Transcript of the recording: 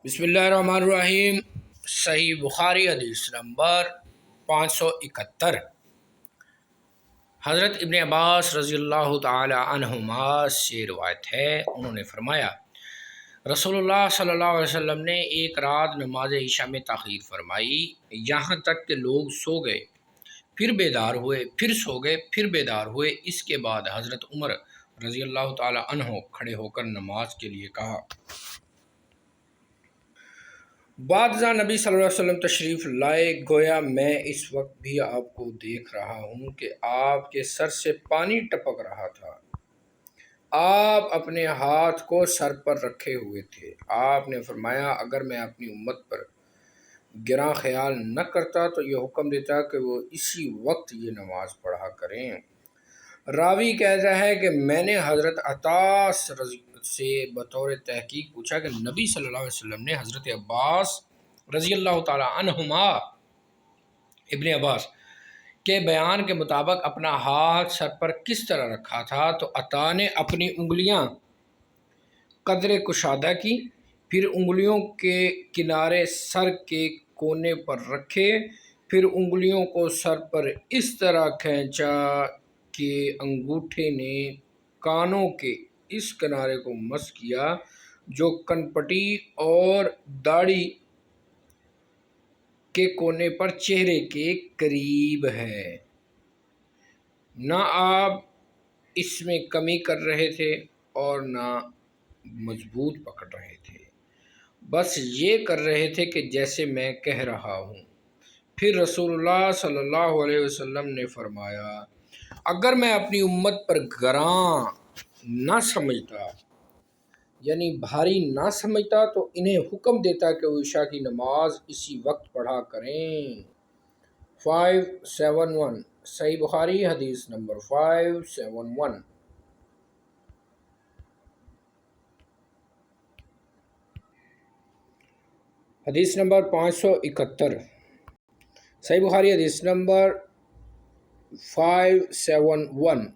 बिस्मिल्लाहिर्रहमानिर्रहीम। सही बुखारी हदीस नंबर 571। हज़रत इब्न अब्बास रज़ियल्लाहु ताला अन्हुमा से रिवायत है, उन्होंने फरमाया रसूलुल्लाह सल्लल्लाहु अलैहि वसल्लम ने एक रात नमाज इशा में ताख़ीर फरमाई, यहाँ तक कि लोग सो गए, फिर बेदार हुए, फिर सो गए, फिर बेदार हुए। इसके बाद हज़रत उमर रज़ियल्लाहु ताला अन्हु खड़े होकर नमाज के लिए कहा। बादशाह नबी सल्लल्लाहु अलैहि वसल्लम तशरीफ़ लाए, गोया मैं इस वक्त भी आपको देख रहा हूँ कि आपके सर से पानी टपक रहा था। आप अपने हाथ को सर पर रखे हुए थे। आपने फरमाया, अगर मैं अपनी उम्मत पर गिरा ख्याल न करता तो ये हुक्म देता कि वो इसी वक्त ये नमाज पढ़ा करें। रावी कहता है कि मैंने हज़रत अता से बतौर तहकीक पूछा कि नबी सल्लल्लाहु अलैहि वसल्लम ने हज़रत अब्बास रज़ियल्लाहु ताला अन्हुमा इब्न अब्बास के बयान के मुताबिक अपना हाथ सर पर किस तरह रखा था। तो अता ने अपनी उंगलियां कदरे कुशादा की, फिर उंगलियों के किनारे सर के कोने पर रखे, फिर उंगलियों को सर पर इस तरह खींचा कि अंगूठे ने कानों के इस किनारे को मस किया जो कनपटी और दाढ़ी के कोने पर चेहरे के करीब है। ना आप इसमें कमी कर रहे थे और ना मजबूत पकड़ रहे थे, बस ये कर रहे थे कि जैसे मैं कह रहा हूँ। फिर रसूलुल्लाह सल्लल्लाहु अलैहि वसल्लम ने फरमाया, अगर मैं अपनी उम्मत पर गरां ना समझता, यानी भारी ना समझता, तो इन्हें हुक्म देता कि वो इशा की नमाज इसी वक्त पढ़ा करें। 571 सही बुखारी हदीस नंबर 571। हदीस नंबर 571 सही बुखारी हदीस नंबर 571।